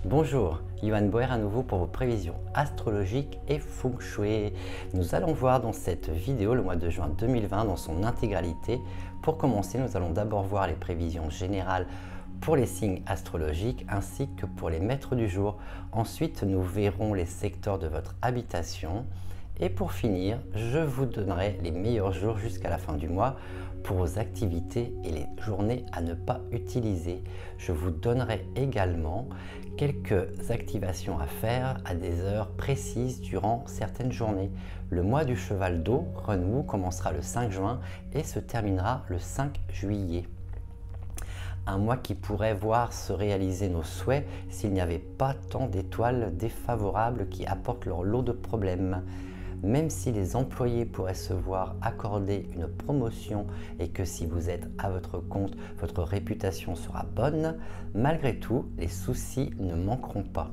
Bonjour, Yohan Boer à nouveau pour vos prévisions astrologiques et feng shui. Nous allons voir dans cette vidéo le mois de juin 2020 dans son intégralité. Pour commencer, nous allons d'abord voir les prévisions générales pour les signes astrologiques ainsi que pour les maîtres du jour. Ensuite, nous verrons les secteurs de votre habitation. Et pour finir, je vous donnerai les meilleurs jours jusqu'à la fin du mois pour vos activités et les journées à ne pas utiliser. Je vous donnerai également quelques activations à faire à des heures précises durant certaines journées. Le mois du cheval d'eau, Renouveau, commencera le 5 juin et se terminera le 5 juillet. Un mois qui pourrait voir se réaliser nos souhaits s'il n'y avait pas tant d'étoiles défavorables qui apportent leur lot de problèmes. Même si les employés pourraient se voir accorder une promotion et que si vous êtes à votre compte, votre réputation sera bonne, malgré tout, les soucis ne manqueront pas.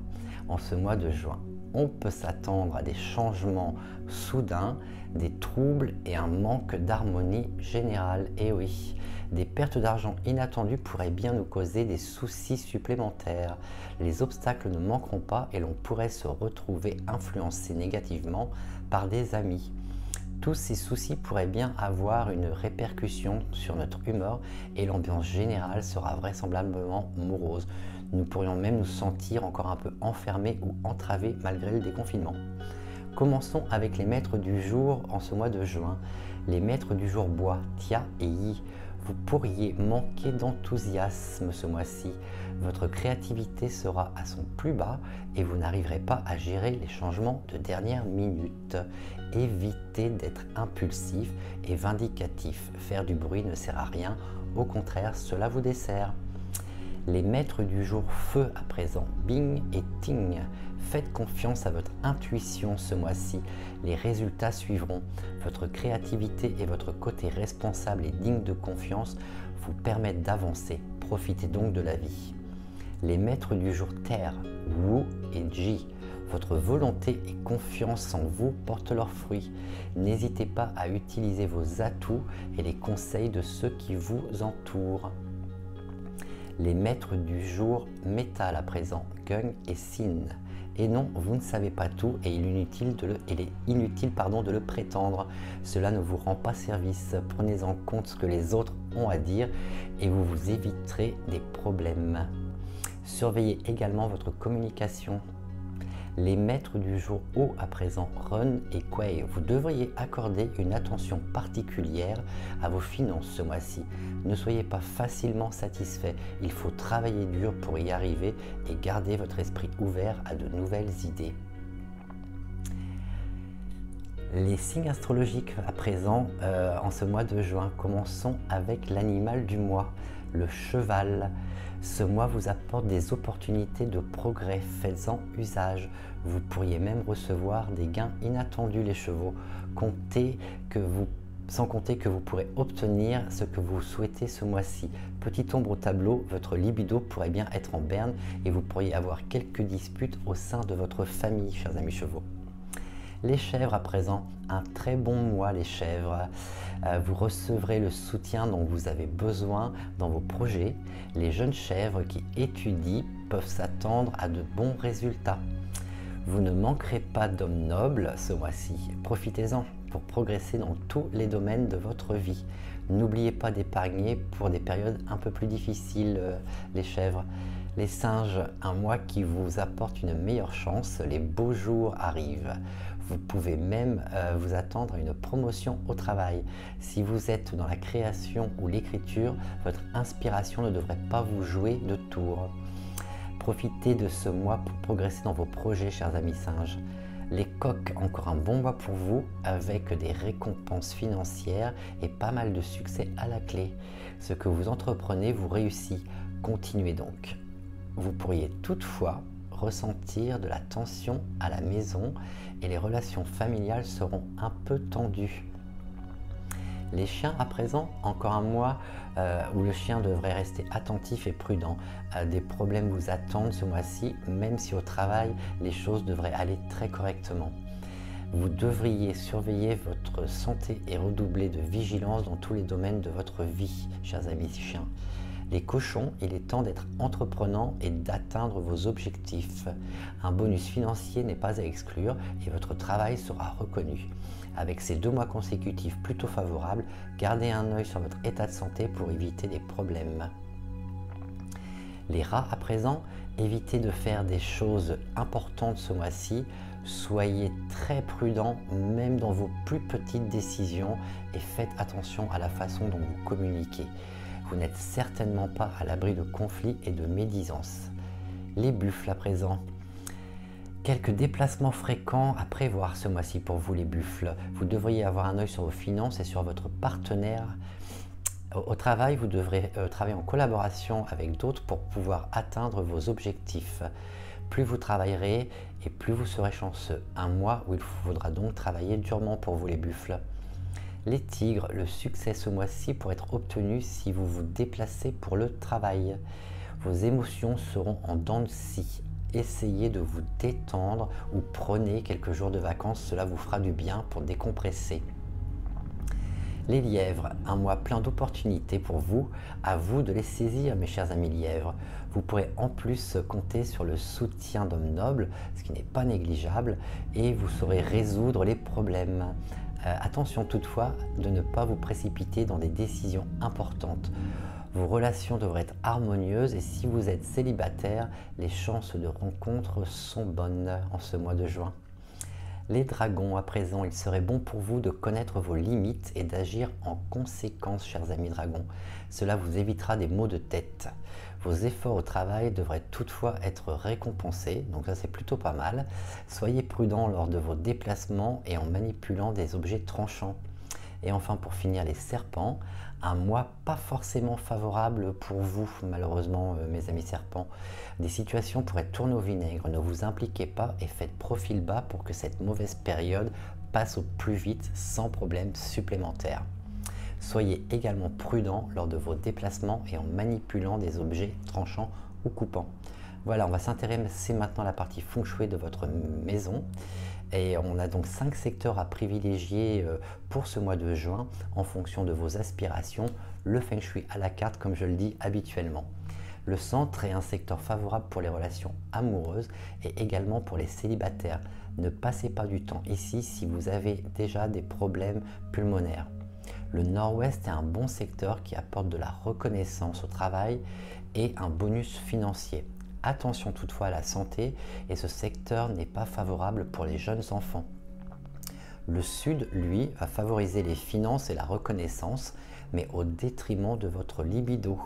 En ce mois de juin, on peut s'attendre à des changements soudains, des troubles et un manque d'harmonie générale. Et oui, des pertes d'argent inattendues pourraient bien nous causer des soucis supplémentaires. Les obstacles ne manqueront pas et l'on pourrait se retrouver influencé négativement par des amis. Tous ces soucis pourraient bien avoir une répercussion sur notre humeur et l'ambiance générale sera vraisemblablement morose. Nous pourrions même nous sentir encore un peu enfermés ou entravés malgré le déconfinement. Commençons avec les maîtres du jour en ce mois de juin. Les maîtres du jour bois, Tia et Yi. Vous pourriez manquer d'enthousiasme ce mois-ci. Votre créativité sera à son plus bas et vous n'arriverez pas à gérer les changements de dernière minute. Évitez d'être impulsif et vindicatif. Faire du bruit ne sert à rien, au contraire, cela vous dessert. Les maîtres du jour feu à présent, Bing et Ting. Faites confiance à votre intuition ce mois-ci, les résultats suivront. Votre créativité et votre côté responsable et digne de confiance vous permettent d'avancer. Profitez donc de la vie. Les maîtres du jour terre, Wu et Ji. Votre volonté et confiance en vous portent leurs fruits. N'hésitez pas à utiliser vos atouts et les conseils de ceux qui vous entourent. Les maîtres du jour métal à présent, Gung et Sin. Et non, vous ne savez pas tout et il est inutile de le prétendre. Cela ne vous rend pas service. Prenez en compte ce que les autres ont à dire et vous vous éviterez des problèmes. Surveillez également votre communication. Les maîtres du jour haut à présent, Run et Kuei, vous devriez accorder une attention particulière à vos finances ce mois-ci. Ne soyez pas facilement satisfait, il faut travailler dur pour y arriver et garder votre esprit ouvert à de nouvelles idées. Les signes astrologiques à présent en ce mois de juin, commençons avec l'animal du mois, le cheval. Ce mois vous apporte des opportunités de progrès, faites-en usage. Vous pourriez même recevoir des gains inattendus les chevaux. Sans compter que vous pourrez obtenir ce que vous souhaitez ce mois-ci. Petite ombre au tableau, votre libido pourrait bien être en berne et vous pourriez avoir quelques disputes au sein de votre famille, chers amis chevaux. Les chèvres à présent, un très bon mois les chèvres. Vous recevrez le soutien dont vous avez besoin dans vos projets. Les jeunes chèvres qui étudient peuvent s'attendre à de bons résultats. Vous ne manquerez pas d'hommes nobles ce mois-ci. Profitez-en pour progresser dans tous les domaines de votre vie. N'oubliez pas d'épargner pour des périodes un peu plus difficiles, les chèvres. Les singes, un mois qui vous apporte une meilleure chance, les beaux jours arrivent. Vous pouvez même vous attendre à une promotion au travail. Si vous êtes dans la création ou l'écriture, votre inspiration ne devrait pas vous jouer de tours. Profitez de ce mois pour progresser dans vos projets, chers amis singes. Les coqs, encore un bon mois pour vous, avec des récompenses financières et pas mal de succès à la clé. Ce que vous entreprenez vous réussit. Continuez donc. Vous pourriez toutefois ressentir de la tension à la maison et les relations familiales seront un peu tendues. Les chiens à présent, encore un mois où le chien devrait rester attentif et prudent. Des problèmes vous attendent ce mois-ci, même si au travail les choses devraient aller très correctement. Vous devriez surveiller votre santé et redoubler de vigilance dans tous les domaines de votre vie, chers amis chiens. Les cochons, il est temps d'être entreprenant et d'atteindre vos objectifs. Un bonus financier n'est pas à exclure et votre travail sera reconnu. Avec ces 2 mois consécutifs plutôt favorables, gardez un œil sur votre état de santé pour éviter des problèmes. Les rats, à présent, évitez de faire des choses importantes ce mois-ci. Soyez très prudents, même dans vos plus petites décisions, et faites attention à la façon dont vous communiquez. Vous n'êtes certainement pas à l'abri de conflits et de médisances. Les buffles, à présent. Quelques déplacements fréquents à prévoir ce mois-ci pour vous, les buffles. Vous devriez avoir un œil sur vos finances et sur votre partenaire. Au travail, vous devrez travailler en collaboration avec d'autres pour pouvoir atteindre vos objectifs. Plus vous travaillerez et plus vous serez chanceux. Un mois où il faudra donc travailler durement pour vous, les buffles. Les tigres, le succès ce mois-ci pourrait être obtenu si vous vous déplacez pour le travail. Vos émotions seront en dents de scie. Essayez de vous détendre ou prenez quelques jours de vacances, cela vous fera du bien pour décompresser. Les lièvres, un mois plein d'opportunités pour vous, à vous de les saisir mes chers amis lièvres. Vous pourrez en plus compter sur le soutien d'hommes nobles, ce qui n'est pas négligeable, et vous saurez résoudre les problèmes. Attention toutefois de ne pas vous précipiter dans des décisions importantes. Vos relations devraient être harmonieuses et si vous êtes célibataire, les chances de rencontre sont bonnes en ce mois de juin. Les dragons, à présent, il serait bon pour vous de connaître vos limites et d'agir en conséquence, chers amis dragons. Cela vous évitera des maux de tête. Vos efforts au travail devraient toutefois être récompensés, donc ça c'est plutôt pas mal. Soyez prudents lors de vos déplacements et en manipulant des objets tranchants. Et enfin, pour finir, les serpents, un mois pas forcément favorable pour vous, malheureusement, mes amis serpents. Des situations pourraient tourner au vinaigre, ne vous impliquez pas et faites profil bas pour que cette mauvaise période passe au plus vite sans problème supplémentaire. Soyez également prudent lors de vos déplacements et en manipulant des objets tranchants ou coupants. Voilà, on va s'intéresser maintenant à la partie feng shui de votre maison. Et on a donc 5 secteurs à privilégier pour ce mois de juin en fonction de vos aspirations. Le feng shui à la carte, comme je le dis habituellement. Le centre est un secteur favorable pour les relations amoureuses et également pour les célibataires. Ne passez pas du temps ici si vous avez déjà des problèmes pulmonaires. Le nord-ouest est un bon secteur qui apporte de la reconnaissance au travail et un bonus financier. Attention toutefois à la santé et ce secteur n'est pas favorable pour les jeunes enfants. Le sud, lui, va favoriser les finances et la reconnaissance, mais au détriment de votre libido.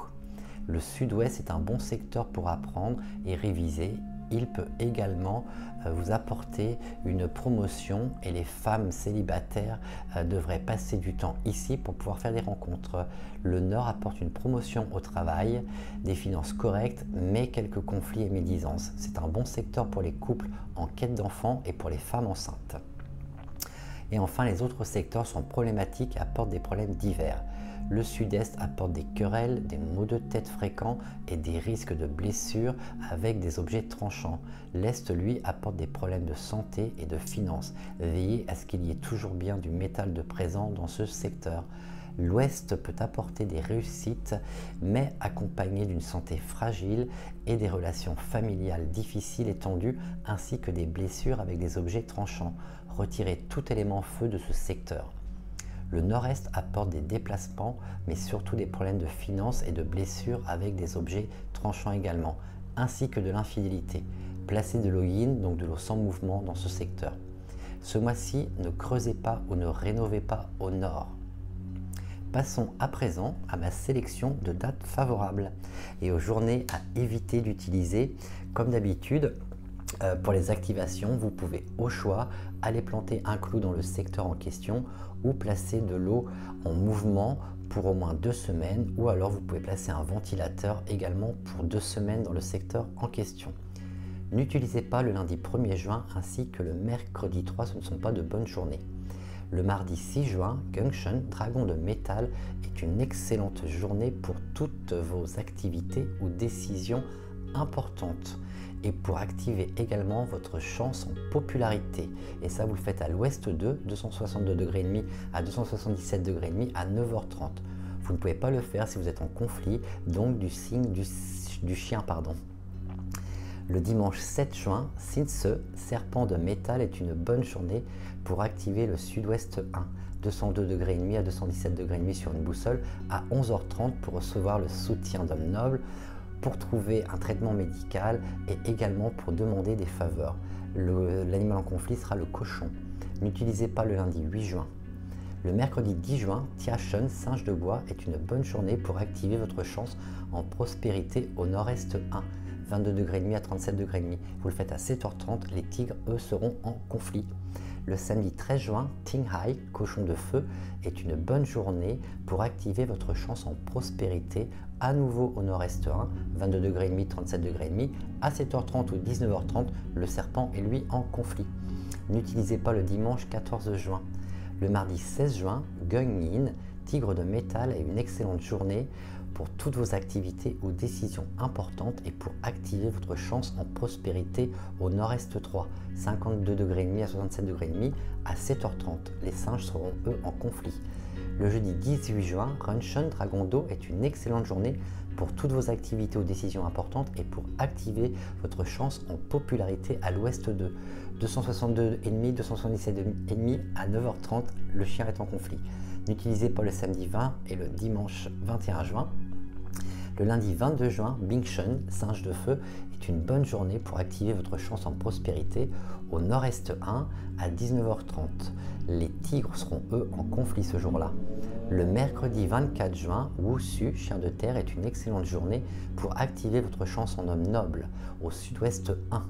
Le sud-ouest est un bon secteur pour apprendre et réviser. Il peut également vous apporter une promotion et les femmes célibataires devraient passer du temps ici pour pouvoir faire des rencontres. Le nord apporte une promotion au travail, des finances correctes, mais quelques conflits et médisances. C'est un bon secteur pour les couples en quête d'enfants et pour les femmes enceintes. Et enfin, les autres secteurs sont problématiques et apportent des problèmes divers. Le sud-est apporte des querelles, des maux de tête fréquents et des risques de blessures avec des objets tranchants. L'est, lui, apporte des problèmes de santé et de finances. Veillez à ce qu'il y ait toujours bien du métal de présent dans ce secteur. L'ouest peut apporter des réussites, mais accompagné d'une santé fragile et des relations familiales difficiles et tendues, ainsi que des blessures avec des objets tranchants. Retirez tout élément feu de ce secteur. Le nord-est apporte des déplacements, mais surtout des problèmes de finances et de blessures avec des objets tranchants également, ainsi que de l'infidélité. Placez de l'eau yin, donc de l'eau sans mouvement, dans ce secteur. Ce mois-ci, ne creusez pas ou ne rénovez pas au nord. Passons à présent à ma sélection de dates favorables et aux journées à éviter d'utiliser. Comme d'habitude, pour les activations, vous pouvez au choix aller planter un clou dans le secteur en question ou placer de l'eau en mouvement pour au moins 2 semaines ou alors vous pouvez placer un ventilateur également pour 2 semaines dans le secteur en question. N'utilisez pas le lundi 1er juin ainsi que le mercredi 3, ce ne sont pas de bonnes journées. Le mardi 6 juin, Junction, dragon de métal, est une excellente journée pour toutes vos activités ou décisions importantes et pour activer également votre chance en popularité. Et ça, vous le faites à l'ouest 2, 262,5 degrés à 277,5 degrés à 9h30. Vous ne pouvez pas le faire si vous êtes en conflit, donc du signe du chien, pardon. Le dimanche 7 juin, Since, serpent de métal, est une bonne journée pour activer le sud-ouest 1, 202,5 degrés à 217,5 degrés sur une boussole, à 11h30 pour recevoir le soutien d'hommes nobles, pour trouver un traitement médical et également pour demander des faveurs. L'animal en conflit sera le cochon. N'utilisez pas le lundi 8 juin. Le mercredi 10 juin, Tiachen, singe de bois, est une bonne journée pour activer votre chance en prospérité au nord-est 1, 22,5 degrés à 37,5 degrés. Vous le faites à 7h30, les tigres, eux, seront en conflit. Le samedi 13 juin, Tinghai, cochon de feu, est une bonne journée pour activer votre chance en prospérité, à nouveau au nord-est 1, 22,5 degrés, 37,5 degrés. À 7h30 ou 19h30, le serpent est lui en conflit. N'utilisez pas le dimanche 14 juin. Le mardi 16 juin, Gung-Yin, tigre de métal, est une excellente journée pour toutes vos activités ou décisions importantes et pour activer votre chance en prospérité au nord-est 3, 52,5 degrés à 67,5 degrés. À 7h30, les singes seront eux en conflit. Le jeudi 18 juin, Runshun, dragon d'eau, est une excellente journée pour toutes vos activités ou décisions importantes et pour activer votre chance en popularité à l'ouest 2, 262,5, 277,5 à 9h30, le chien est en conflit. N'utilisez pas le samedi 20 et le dimanche 21 juin. Le lundi 22 juin, Bingshun, singe de feu, est une bonne journée pour activer votre chance en prospérité au nord-est 1 à 19h30. Les tigres seront eux en conflit ce jour-là. Le mercredi 24 juin, Wusu, chien de terre, est une excellente journée pour activer votre chance en homme noble au sud-ouest 1.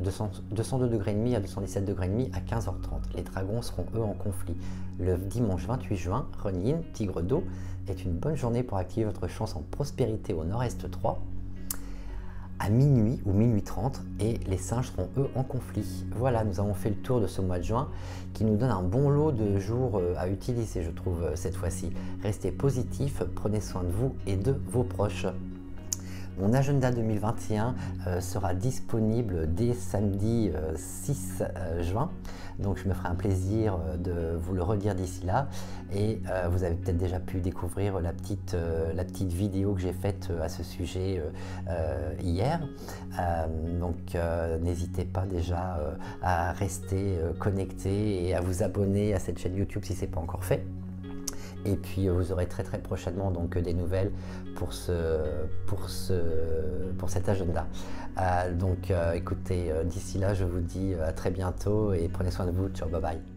202,5 degrés à 217,5 degrés à 15h30. Les dragons seront eux en conflit. Le dimanche 28 juin, Renyin, tigre d'eau, est une bonne journée pour activer votre chance en prospérité au nord-est 3 à minuit ou minuit 30 et les singes seront eux en conflit. Voilà, nous avons fait le tour de ce mois de juin qui nous donne un bon lot de jours à utiliser, je trouve, cette fois-ci. Restez positifs, prenez soin de vous et de vos proches. Mon agenda 2021 sera disponible dès samedi 6 juin, donc je me ferai un plaisir de vous le redire d'ici là. Et vous avez peut-être déjà pu découvrir la petite vidéo que j'ai faite à ce sujet hier. Donc n'hésitez pas déjà à rester connecté et à vous abonner à cette chaîne YouTube si ce n'est pas encore fait. Et puis vous aurez très prochainement donc des nouvelles pour cet agenda. Écoutez, d'ici là je vous dis à très bientôt et prenez soin de vous. Ciao, bye bye.